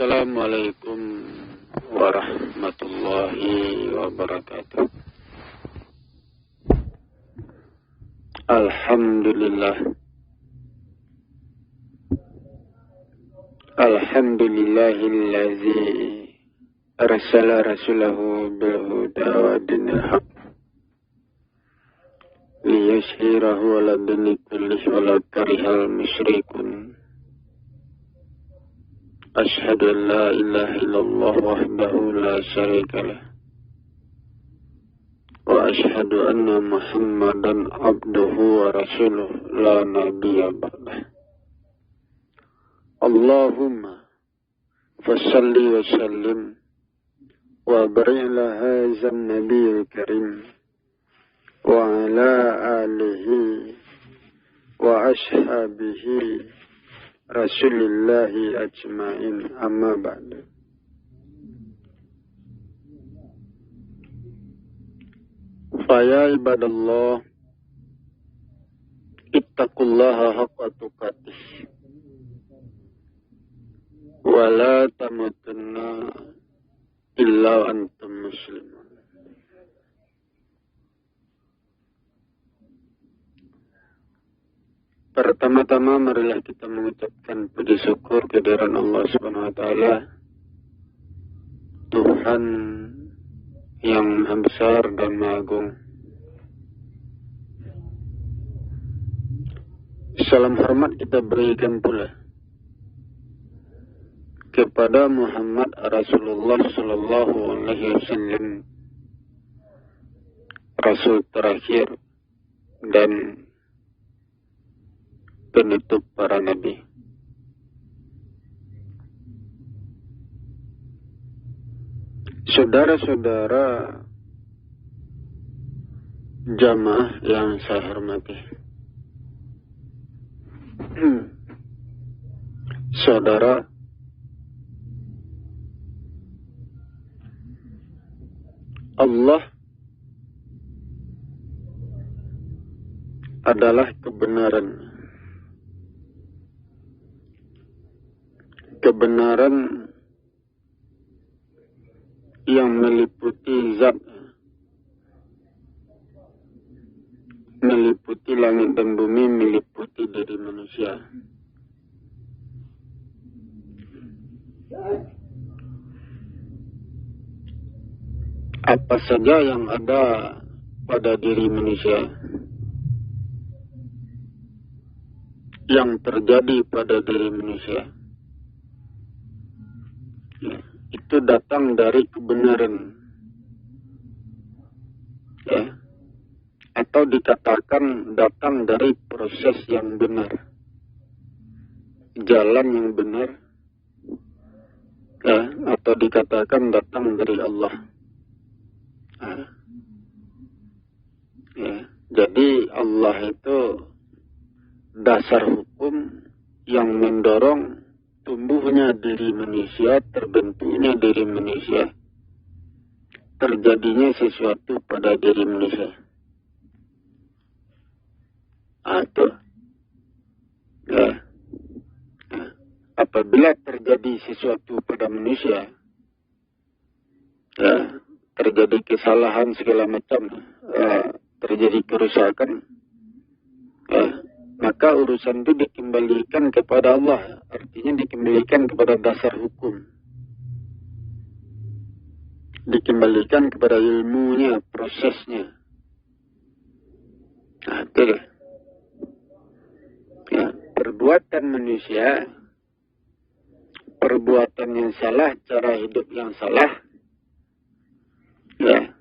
Assalamualaikum warahmatullahi wabarakatuh. Alhamdulillah. Alhamdulillahillazi arsala rasulahu bil huda wa dinil haq liyashhirahu ala dini kullih walau karihal musyrikun. Ashhadu an la ilaha illallah wahdahu la syarika lah wa ashhadu anna Muhammadan abduhu wa rasuluh la nabiyya ba'dah. Allahumma fasalli wa sallim wa barik ala hadzal nabiyil karim wa ala alihi wa ashabihi Rasulillahi ajma'in, amma ba'du. Faya ibadallah, ittaqullaha haqqa tuqatih wa la tamutunna illa wa antum muslimun. Pertama-tama marilah kita mengucapkan puji syukur kehadiran Allah Subhanahu wa taala, Tuhan yang Maha Besar dan Maha Agung. Salam hormat kita berikan pula kepada Muhammad Rasulullah sallallahu alaihi wasallam, Rasul terakhir dan penutup para nabi. Saudara-saudara jamaah yang saya hormati, saudara, Allah adalah kebenaran. Kebenaran yang meliputi zat, meliputi langit dan bumi, meliputi diri manusia. Apa saja yang ada pada diri manusia, yang terjadi pada diri manusia, itu datang dari kebenaran, ya, atau dikatakan datang dari proses yang benar, jalan yang benar, ya, atau dikatakan datang dari Allah. Ya, jadi Allah itu dasar hukum yang mendorong tumbuhnya diri manusia, terbentuknya diri manusia, terjadinya sesuatu pada diri manusia. Itu, ya. Apabila terjadi sesuatu pada manusia, ya, terjadi kesalahan segala macam, terjadi kerusakan, ya, maka urusan itu dikembalikan kepada Allah. Artinya dikembalikan kepada dasar hukum. Dikembalikan kepada ilmunya, prosesnya. Itu ya. Ya, perbuatan manusia, perbuatan yang salah, cara hidup yang salah, ya,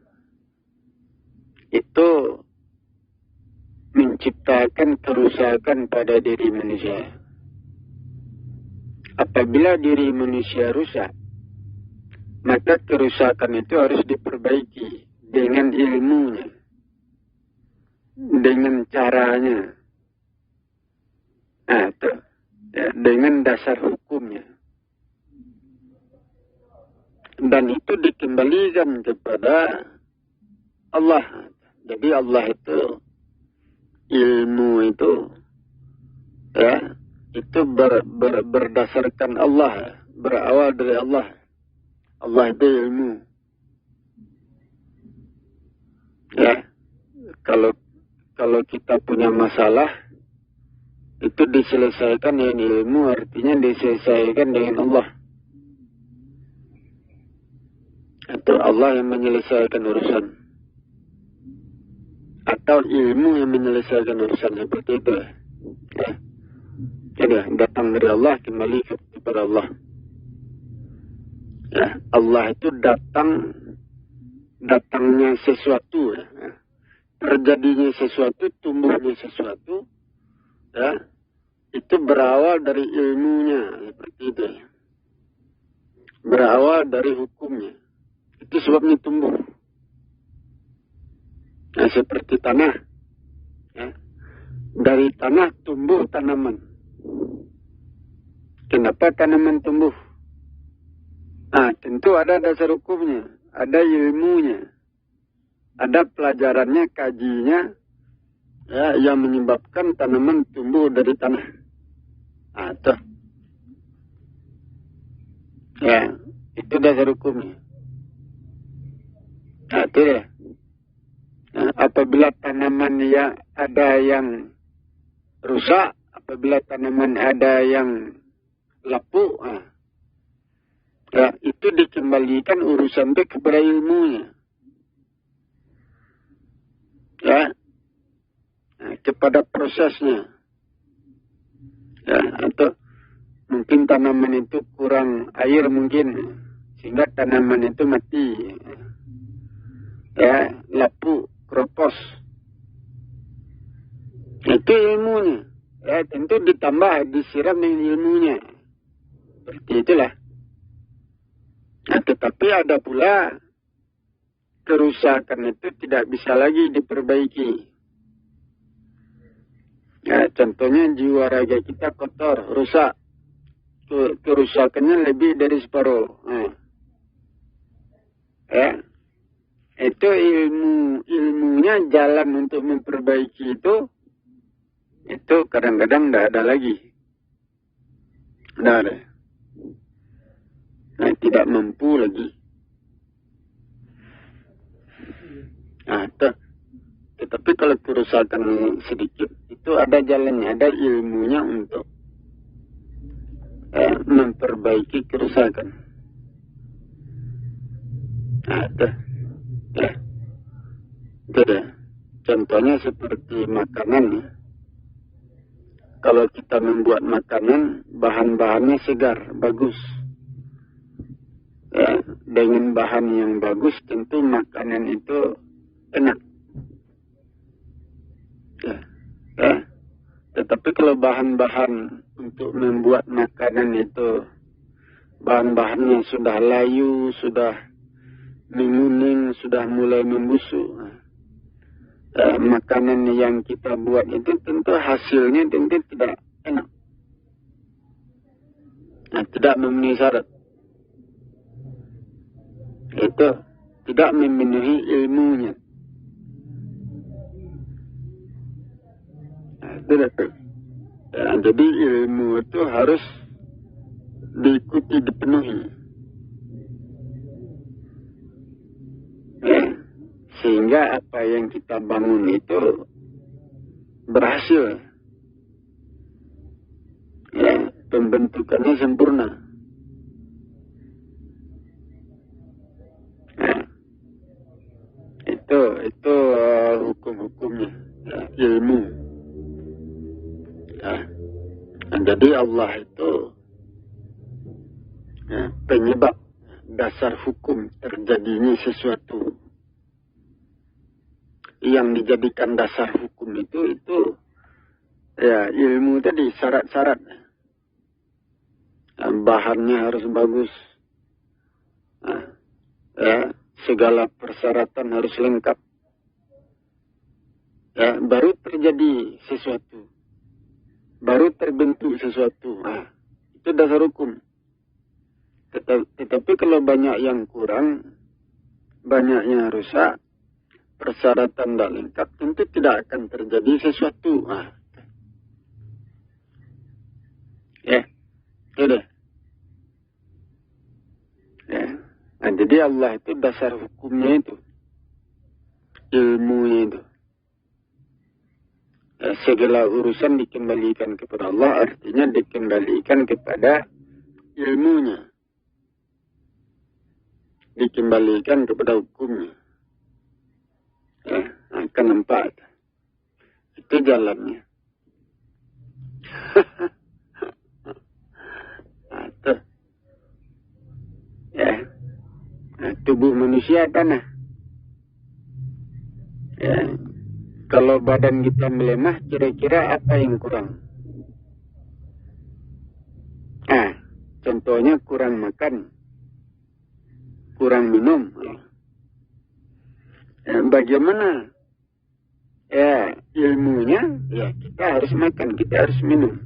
itu menciptakan kerusakan pada diri manusia. Apabila diri manusia rusak, maka kerusakan itu harus diperbaiki dengan ilmunya, dengan caranya, ya, dengan dasar hukumnya. Dan itu dikembalikan kepada Allah. Jadi Allah itu, ilmu itu, ya, itu berdasarkan Allah, berawal dari Allah. Allah itu ilmu. Ya, kalau kita punya masalah, itu diselesaikan dengan ilmu, artinya diselesaikan dengan Allah. Atau Allah yang menyelesaikan urusan. Atau ilmu yang menyelesaikan urusan, seperti itu. Ya. Jadi datang dari Allah, kembali kepada Allah. Ya, Allah itu datangnya sesuatu, ya. Terjadinya sesuatu, tumbuhnya sesuatu, ya, itu berawal dari ilmunya, seperti itu. Ya. Berawal dari hukumnya. Itu sebabnya tumbuh. Nah, seperti tanah. Ya. Dari tanah tumbuh tanaman. Kenapa tanaman tumbuh? Nah, tentu ada dasar hukumnya, ada ilmunya, ada pelajarannya, kajinya, ya, yang menyebabkan tanaman tumbuh dari tanah. Nah, itu. Ya, itu dasar hukumnya. Nah, itu ya. Nah, apabila tanaman ya ada yang rusak, apabila tanaman ada yang lapuk, nah, ya, itu dikembalikan urusan itu kepada ilmunya. Ya, nah, kepada prosesnya. Ya, atau mungkin tanaman itu kurang air mungkin, sehingga tanaman itu mati. Ya, lapuk, kropos. Itu ilmunya. Ya, tentu ditambah, disiram dengan ilmunya. Seperti itulah. Nah, tetapi ada pula kerusakan itu tidak bisa lagi diperbaiki. Ya, contohnya jiwa raga kita kotor, rusak. Kerusakannya lebih dari separuh. Nah. Ya, itu ilmunya jalan untuk memperbaiki itu kadang-kadang tidak ada lagi. Tidak ada. Nah, tidak mampu lagi. Nah, tetapi kalau kerusakan sedikit, itu ada jalannya, ada ilmunya untuk memperbaiki kerusakan. Nah, itu. Ya. Itu deh. Contohnya seperti makanan. Ya. Kalau kita membuat makanan, bahan-bahannya segar, bagus. Ya, dengan bahan yang bagus, tentu makanan itu enak. Ya. Ya. Tetapi kalau bahan-bahan untuk membuat makanan itu, bahan-bahannya sudah layu, sudah menguning, sudah mulai membusuk, makanan yang kita buat itu tentu hasilnya tentu tidak enak. Nah, tidak memenuhi syarat. Itu tidak memenuhi ilmunya. Nah, itu betul. Ya, jadi ilmu itu harus diikuti, dipenuhi. Ya, sehingga apa yang kita bangun itu berhasil. Ya, pembentukannya sempurna. Ya, itu hukum-hukumnya, ya, ilmu. Ya. Nah, jadi Allah itu penyebab dasar hukum terjadinya sesuatu. Yang dijadikan dasar hukum itu ya ilmu tadi, syarat-syarat. Bahannya harus bagus. Nah, ya, segala persyaratan harus lengkap. Ya, baru terjadi sesuatu. Baru terbentuk sesuatu. Nah, itu dasar hukum. Tetapi kalau banyak yang kurang, banyak yang rusak, persyaratan tidak lengkap, tentu tidak akan terjadi sesuatu. Nah. Ya, sudah. Nah, jadi Allah itu dasar hukumnya itu, ilmunya itu. Ya, segala urusan dikembalikan kepada Allah, artinya dikembalikan kepada ilmunya. Dikembalikan kepada hukumnya. Ya, akan nampak. Itu jalannya. Atau, ya, tubuh manusia tanah. Ya, kalau badan kita melemah, kira-kira apa yang kurang? Nah, contohnya kurang makan, kurang minum. Ya, bagaimana? Ya, ilmunya, ya kita harus makan, kita harus minum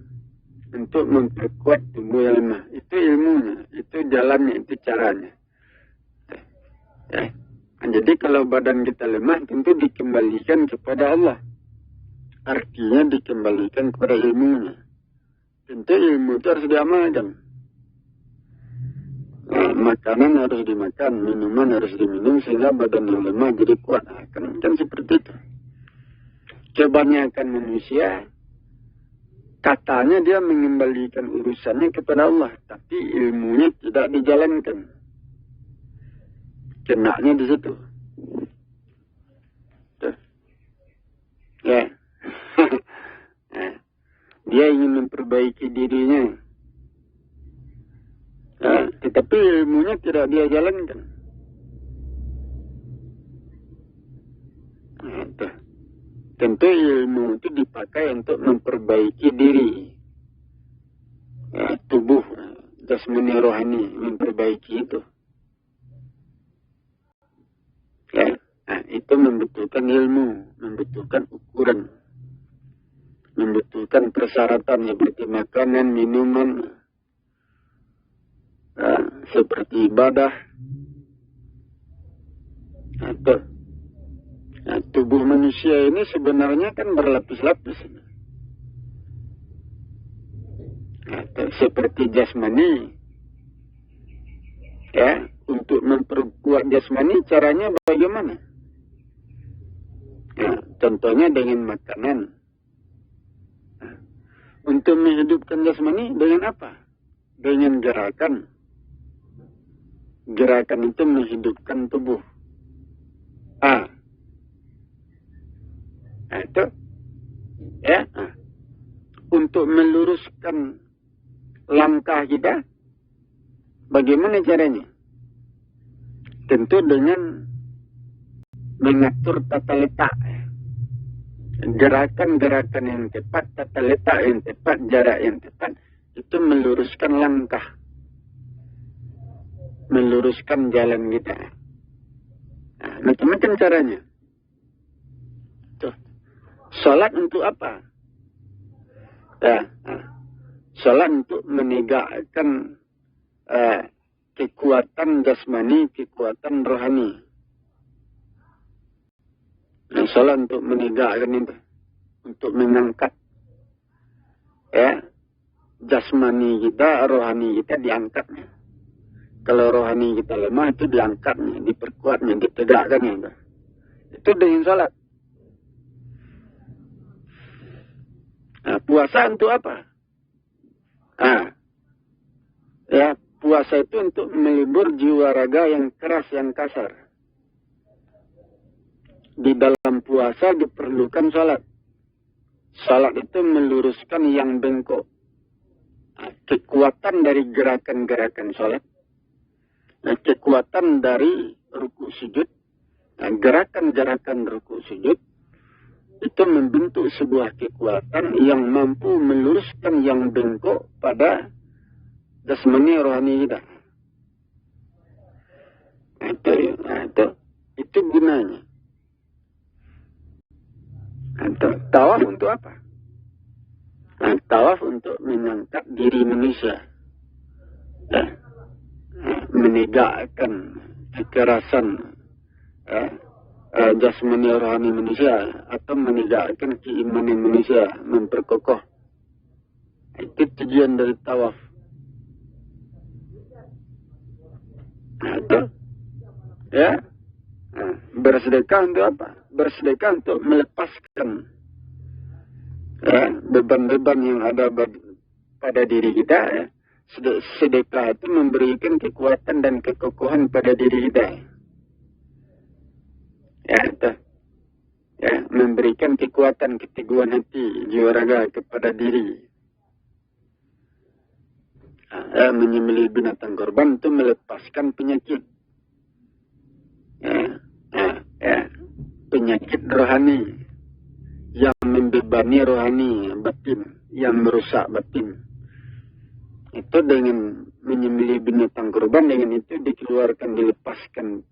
untuk memperkuat tubuh yang lemah. Itu ilmunya, itu jalannya, itu caranya. Ya. Jadi kalau badan kita lemah, tentu dikembalikan kepada Allah. Artinya dikembalikan kepada ilmunya. Tentu ilmu itu harus diamalkan. Nah, makanan harus dimakan, minuman harus diminum, sehingga badan yang lemah jadi kuat. Nah, kan seperti itu. Kebanyakan manusia, katanya dia mengembalikan urusannya kepada Allah, tapi ilmunya tidak dijalankan. Kenaknya di situ. Tuh. Ya. Dia ingin memperbaiki dirinya. Tetapi ilmunya tidak dia jalankan. Tentu ilmu itu dipakai untuk memperbaiki diri. Tubuh, jasmani rohani, memperbaiki itu. Ya, itu membutuhkan ilmu, membutuhkan ukuran, membutuhkan persyaratan seperti makanan, minuman, seperti ibadah. Tubuh manusia ini sebenarnya kan berlapis-lapis. Seperti jasmani. Ya, untuk memperkuat jasmani caranya bagaimana? Ya, contohnya dengan makanan. Untuk menghidupkan jasmani dengan apa? Dengan gerakan. Gerakan itu menghidupkan tubuh. Itu. Ya. Untuk meluruskan langkah kita, bagaimana caranya? Tentu dengan mengatur tata letak. Gerakan-gerakan yang tepat, tata letak yang tepat, jarak yang tepat, itu meluruskan langkah. Meluruskan jalan kita. Macam-macam caranya. Tuh. Salat untuk apa? Salat untuk menegakkan kekuatan jasmani, kekuatan rohani. Salat untuk menegakkan itu, untuk mengangkat jasmani kita, rohani kita diangkatnya. Kalau rohani kita lemah itu diangkatnya, diperkuatnya, ditegakkannya. Itu dengan salat. Puasa untuk apa? Puasa itu untuk melibur jiwa raga yang keras, yang kasar. Di dalam puasa diperlukan salat. Salat itu meluruskan yang bengkok. Kekuatan dari gerakan-gerakan salat. Kekuatan dari ruku sujud. Gerakan-gerakan ruku sujud. Itu membentuk sebuah kekuatan yang mampu meluruskan yang bengkok pada jasmani rohani kita. Itu gunanya. Tawaf untuk apa? Tawaf untuk mengangkat diri manusia. Menegakkan kekerasan jasmani rohani manusia, atau menegakkan keimanan manusia, memperkokoh. Itu tujuan dari tawaf. Ya, bersedekah untuk apa? Bersedekah untuk melepaskan beban-beban yang ada pada diri kita. Ya. Sedekah itu memberikan kekuatan dan kekokohan pada diri kita. Ya, itu. Ya, memberikan kekuatan, keteguhan hati, jiwa raga kepada diri. Menyembelih binatang korban itu melepaskan penyakit. Penyakit rohani yang membebani rohani batin, yang merusak batin. Itu dengan menyembelih binatang korban, dengan itu dikeluarkan, dilepaskan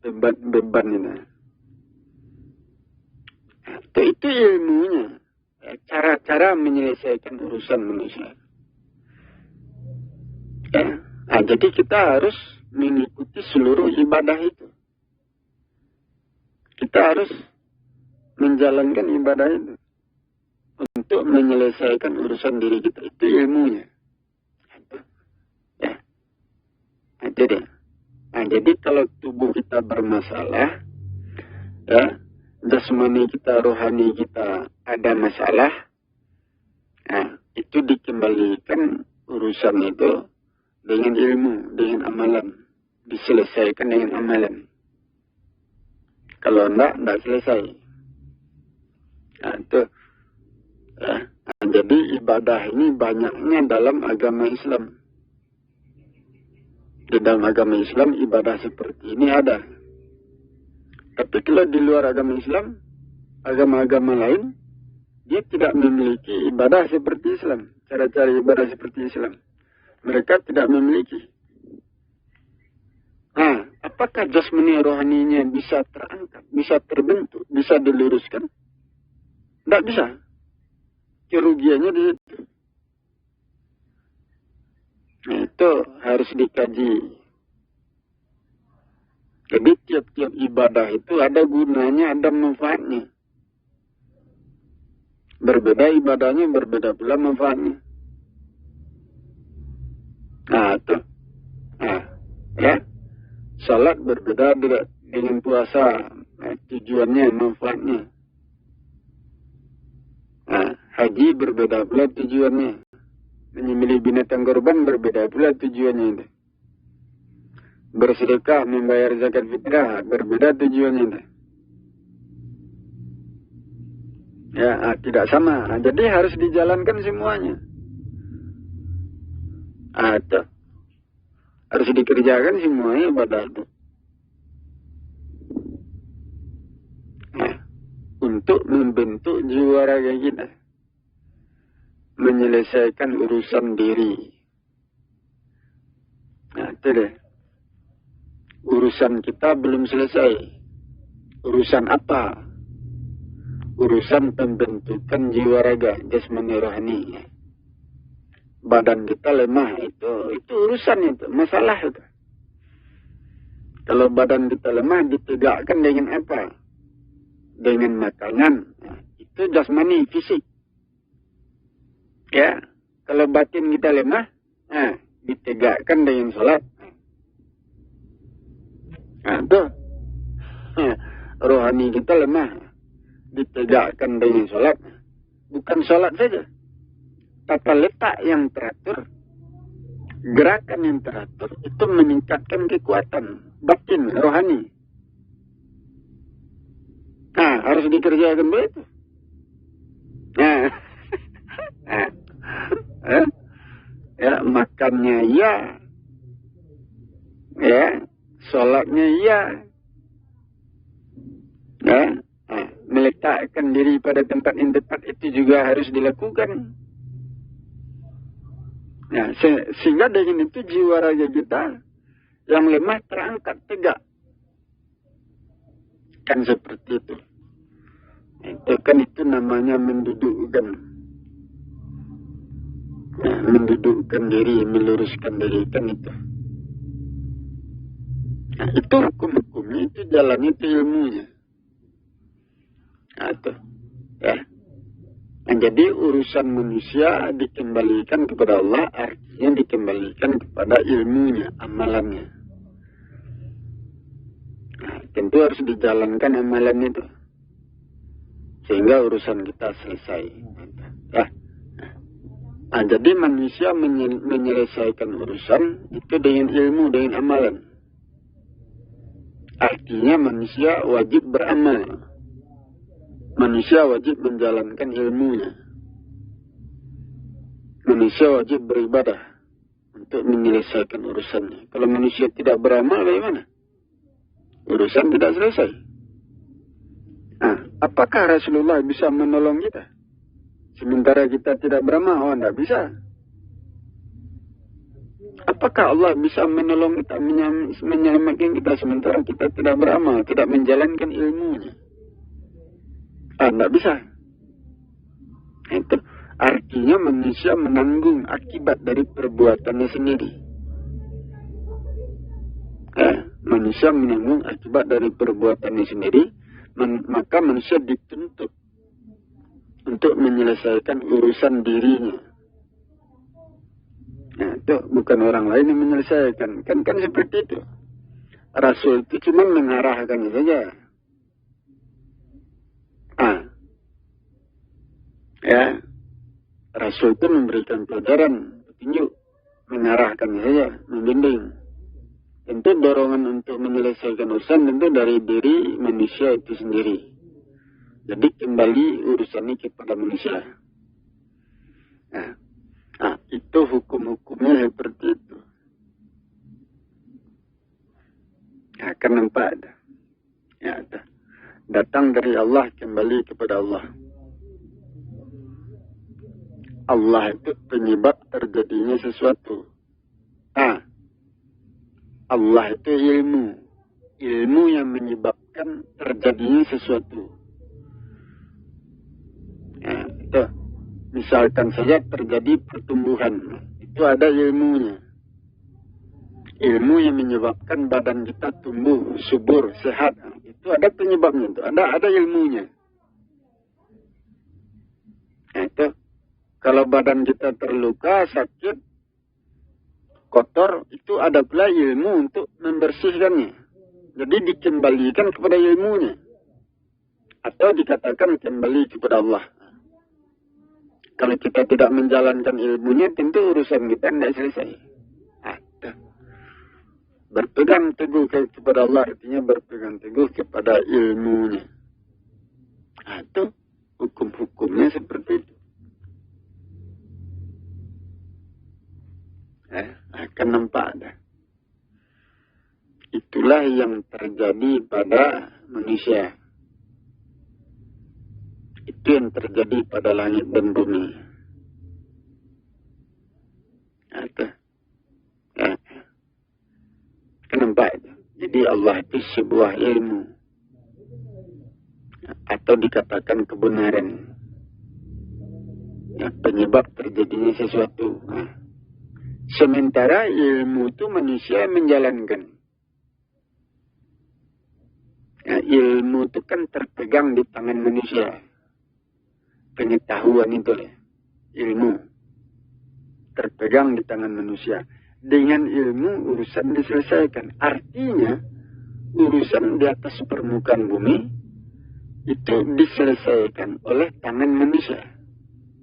beban itu. Itu ilmunya, cara-cara menyelesaikan urusan manusia. Jadi kita harus mengikuti seluruh ibadah itu. Kita harus menjalankan ibadah itu untuk menyelesaikan urusan diri kita. Itu ilmunya. Jadi kalau tubuh kita bermasalah, jasmani kita, rohani kita ada masalah, itu dikembalikan urusan itu dengan ilmu, dengan amalan, diselesaikan dengan amalan. Kalau enggak selesai. Jadi ibadah ini banyaknya dalam agama Islam. Di dalam agama Islam ibadah seperti ini ada. Tapi kalau di luar agama Islam, agama-agama lain, dia tidak memiliki ibadah seperti Islam. Cara-cara ibadah seperti Islam. Mereka tidak memiliki. Apakah jasmani rohaninya bisa terangkat, bisa terbentuk, bisa diluruskan? Tidak bisa. Kerugiannya di situ. Itu harus dikaji. Jadi tiap-tiap ibadah itu ada gunanya, ada manfaatnya. Berbeda ibadahnya, berbeda pula manfaatnya. Salat berbeda dengan puasa, tujuannya, manfaatnya. Haji berbeda pula tujuannya. Menyembelih binatang korban berbeda pula tujuannya itu. Bersedekah, membayar zakat fitrah, berbeda tujuannya itu. Tidak sama. Jadi harus dijalankan semuanya. Harus dikerjakan semuanya ibadah itu. Untuk membentuk jiwa raga kita. Menyelesaikan urusan diri. Itu deh. Urusan kita belum selesai. Urusan apa? Urusan pembentukan jiwa raga, jasmani rohani. Badan kita lemah, itu urusan itu, masalah itu. Kalau badan kita lemah, ditegakkan dengan apa? Dengan makanan. Itu jasmani, fisik. Ya, kalau batin kita lemah, ditegakkan dengan sholat. Itu. Rohani kita lemah, ditegakkan dengan sholat. Bukan sholat saja. Tata letak yang teratur, gerakan yang teratur, itu meningkatkan kekuatan batin, rohani. Harus dikerjakan begitu. Makannya sholatnya meletakkan diri pada tempat yang tepat itu juga harus dilakukan. Sehingga dengan itu jiwa raga kita yang lemah terangkat tegak. Kan seperti itu. Itu namanya mendudukkan. Mendudukkan diri, meluruskan diri, kan itu. Itu hukum-hukumnya, itu jalannya, itu ilmunya. Jadi urusan manusia dikembalikan kepada Allah, artinya dikembalikan kepada ilmunya, amalannya. tentu harus dijalankan amalan itu sehingga urusan kita selesai. Ya. Jadi manusia menyelesaikan urusan itu dengan ilmu, dengan amalan. Artinya manusia wajib beramal. Manusia wajib menjalankan ilmunya. Manusia wajib beribadah untuk menyelesaikan urusannya. Kalau manusia tidak beramal, bagaimana? Urusan tidak selesai. Nah, apakah Rasulullah bisa menolong kita? Sementara kita tidak beramal, tidak bisa. Apakah Allah bisa menolong kita, menyelamatkan kita sementara kita tidak beramal, tidak menjalankan ilmunya? Tidak bisa. Itu artinya manusia menanggung akibat dari perbuatannya sendiri. Manusia menanggung akibat dari perbuatannya sendiri, maka manusia dituntut untuk menyelesaikan urusan dirinya. Nah, itu bukan orang lain yang menyelesaikan. Kan seperti itu. Rasul itu cuma mengarahkannya saja. Rasul itu memberikan pelajaran, petunjuk, mengarahkannya saja, membimbing. Tentu dorongan untuk menyelesaikan urusan tentu dari diri manusia itu sendiri. Jadi kembali urusannya kepada manusia. Nah, itu hukum-hukumnya seperti itu. Akan nampak ada. Datang dari Allah, kembali kepada Allah. Allah itu penyebab terjadinya sesuatu. Allah itu ilmu. Ilmu yang menyebabkan terjadinya sesuatu. Itu. Misalkan saja terjadi pertumbuhan. Itu ada ilmunya. Ilmu yang menyebabkan badan kita tumbuh, subur, sehat. Itu ada penyebabnya. Itu ada ilmunya. Itu. Kalau badan kita terluka, sakit, kotor, itu ada pula ilmu untuk membersihkannya. Jadi dikembalikan kepada ilmunya. Atau dikatakan kembali kepada Allah. Kalau kita tidak menjalankan ilmunya, tentu urusan kita tidak selesai. Berpegang teguh kepada Allah, artinya berpegang teguh kepada ilmunya. Itu hukum-hukumnya seperti itu. Akan nampak ada. Itulah yang terjadi pada manusia. Itu yang terjadi pada langit dan bumi. Nampak itu. Jadi Allah itu sebuah ilmu. Atau dikatakan kebenaran. Penyebab terjadinya sesuatu. Sementara ilmu itu manusia menjalankan. Ilmu itu kan terpegang di tangan manusia. Pengetahuan itu ya. Ilmu. Terpegang di tangan manusia. Dengan ilmu urusan diselesaikan. Artinya urusan di atas permukaan bumi itu diselesaikan oleh tangan manusia.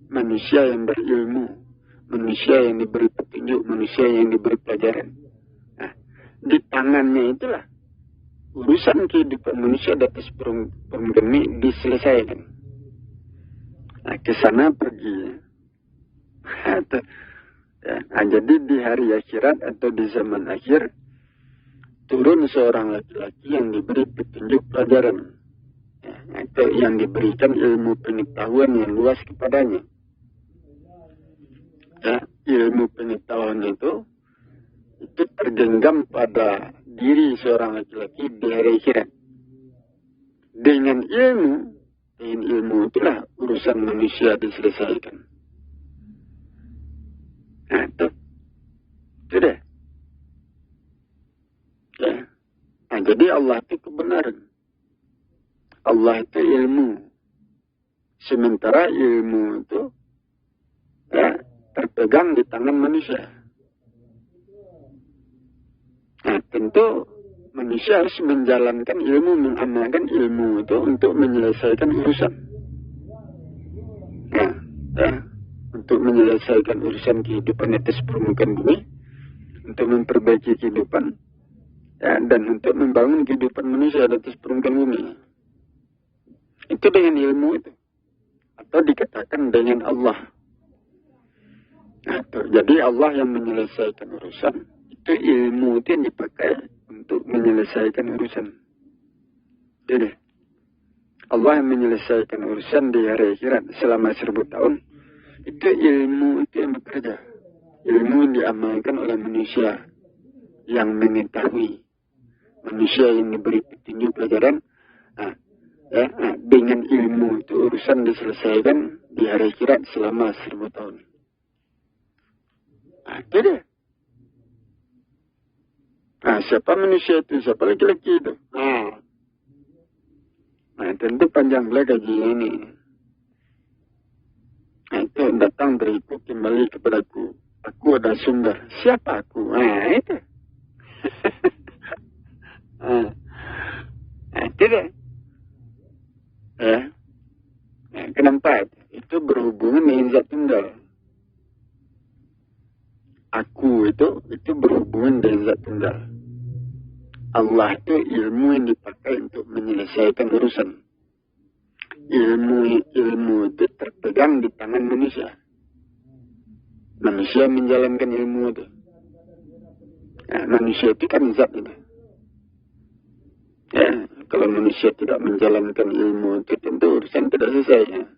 Manusia yang berilmu. Manusia yang diberi petunjuk, manusia yang diberi pelajaran. Nah, di tangannya itulah urusan kehidupan manusia di atas permukaan bumi diselesaikan. Nah, ke sana pergi. Jadi di hari akhirat atau di zaman akhir turun seorang laki-laki yang diberi petunjuk pelajaran. Atau yang diberikan ilmu pengetahuan yang luas kepadanya. Ilmu pengetahuan itu tergenggam pada diri seorang laki-laki di hari akhirat. Dengan ilmu itulah urusan manusia diselesaikan. Nah, itu sudah. Jadi Allah itu kebenaran. Allah itu ilmu. Sementara ilmu itu terpegang di tangan manusia. Nah, tentu manusia harus menjalankan ilmu, mengamalkan ilmu itu untuk menyelesaikan urusan. Untuk menyelesaikan urusan kehidupan atas permukaan bumi, untuk memperbaiki kehidupan, dan untuk membangun kehidupan manusia atas permukaan bumi. Itu dengan ilmu itu, atau dikatakan dengan Allah. Jadi Allah yang menyelesaikan urusan, itu ilmu itu yang dipakai untuk menyelesaikan urusan. Jadi Allah yang menyelesaikan urusan di hari akhirat selama 1000 tahun, itu ilmu itu yang bekerja. Ilmu yang diamalkan oleh manusia yang mengetahui, manusia yang diberi petunjuk pelajaran. Dengan ilmu itu urusan diselesaikan di hari akhirat selama 1000 tahun. Jadi siapa manusia itu? Siapa laki-laki itu? Tentu panjang belah gaji ini. Itu datang dariku, kembali kepadaku. Aku ada sumber. Siapa aku? Itu. Tidak. Kenapa? Itu berhubungan dengan zat tunggal. Aku itu berhubungan dengan zat tunggal. Allah itu ilmu yang dipakai untuk menyelesaikan urusan. Ilmu itu terpegang di tangan manusia. Manusia menjalankan ilmu itu. Manusia itu kan zat itu. Kalau manusia tidak menjalankan ilmu itu, tentu urusan tidak selesai.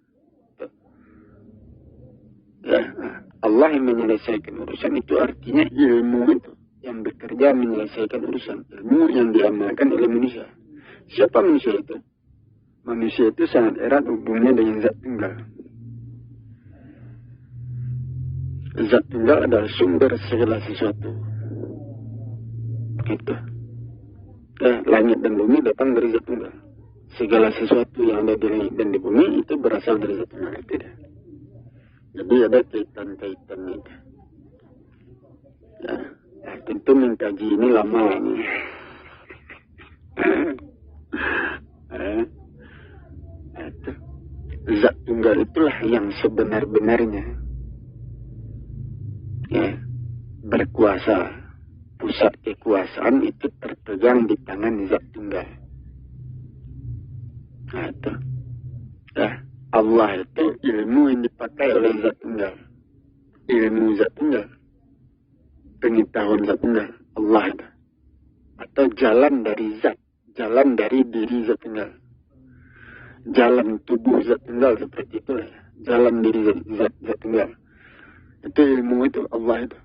Allah yang menyelesaikan urusan itu artinya ilmu itu yang bekerja menyelesaikan urusan. Ilmu yang diamalkan oleh manusia. Siapa manusia itu? Manusia itu sangat erat hubungannya dengan zat tunggal. Zat tunggal adalah sumber segala sesuatu. Itu. Langit dan bumi datang dari zat tunggal. Segala sesuatu yang ada di langit dan di bumi itu berasal dari zat tunggal. Tidak. Jadi ada kaitan-kaitannya. Tentu mengkaji ini lama ini. Zat tunggal itulah yang sebenar-benarnya berkuasa. Pusat kekuasaan itu terpegang di tangan zat tunggal. Allah itu ilmu yang dipakai oleh zat tunggal. Ilmu zat tunggal. Pengetahuan zat tunggal. Allah itu. Atau jalan dari zat. Jalan dari diri zat tunggal. Jalan tubuh zat tunggal seperti itulah. Jalan diri zat tunggal. Itu ilmu itu Allah itu.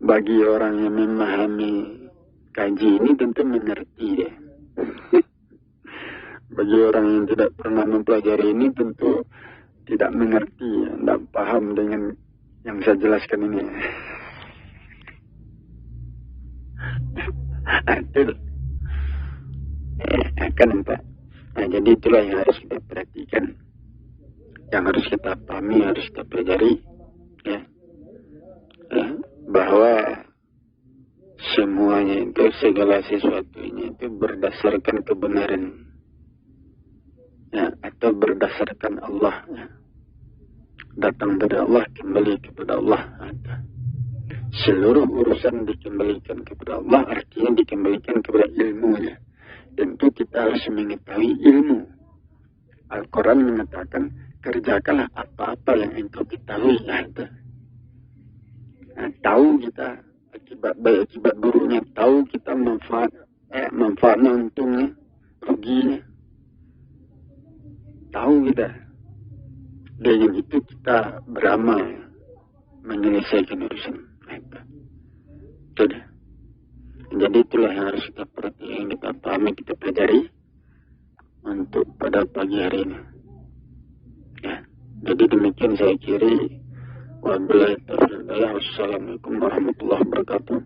Bagi orang yang memahami kaji ini tentu mengerti ya. Bagi orang yang tidak pernah mempelajari ini tentu tidak mengerti, tidak paham dengan yang saya jelaskan ini. Akan nampak. Jadi itulah yang harus kita perhatikan, yang harus kita pahami, harus kita pelajari, bahwa semuanya itu, segala sesuatunya itu berdasarkan kebenaran, atau berdasarkan Allah. Datang dari Allah, kembali kepada Allah. Seluruh urusan dikembalikan kepada Allah, artinya dikembalikan kepada ilmunya. Tentu kita harus mengetahui ilmu. Al-Quran mengatakan, kerjakanlah apa-apa yang engkau ketahui. Tahu kita akibat baik, akibat buruknya. Tahu kita manfaatnya, untungnya, ruginya. Tahu kita. Dengan itu kita beramal menyelesaikan urusan. Jadi itulah yang harus kita perhatikan, kita pahami, kita pelajari untuk pada pagi hari ini. Jadi demikian saya kiri. Wabillahi taufiq wal hidayah. Wassalamualaikum warahmatullahi wabarakatuh.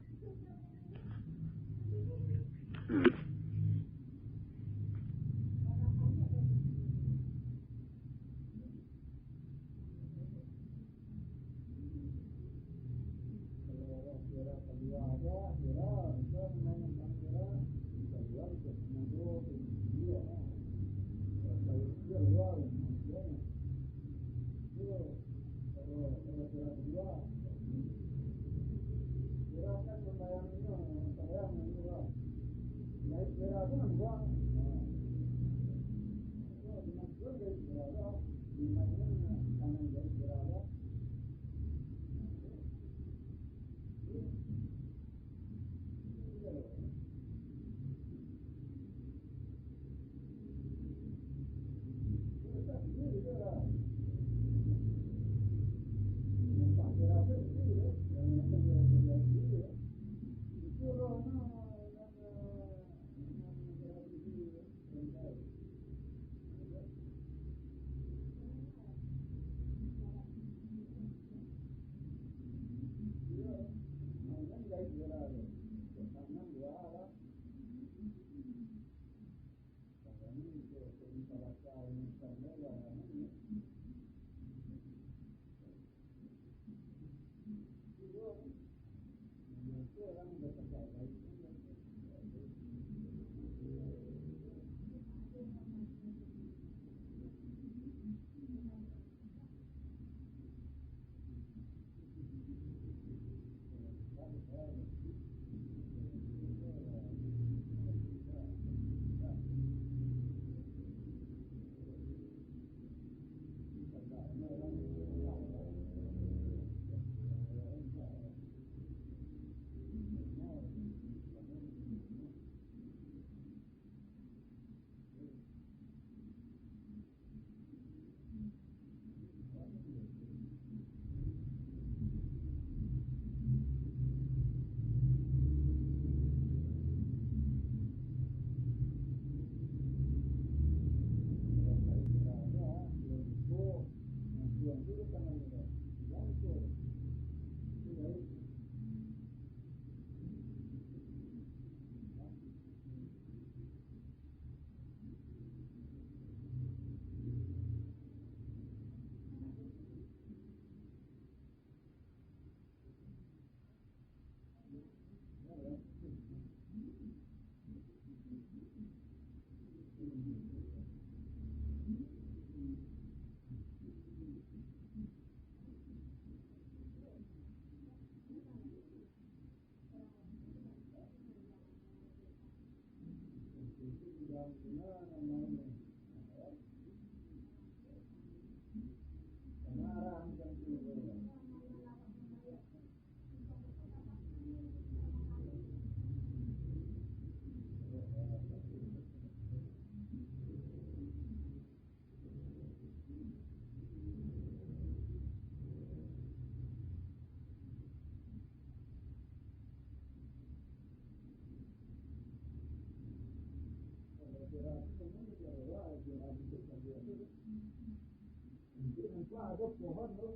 Ada pohon tu,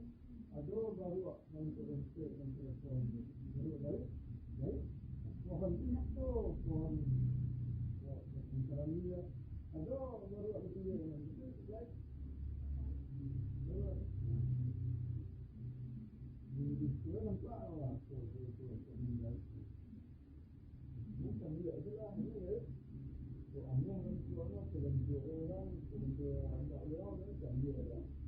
ada baru untuk pohon baru dari pohon minyak tu, pohon antara dia ada baru ada tu yang baik. Di situ nampak lah tu meninggal. Bukan dia je lah ni ya. Tu amang tu orang tu orang tak orang kan dia lah.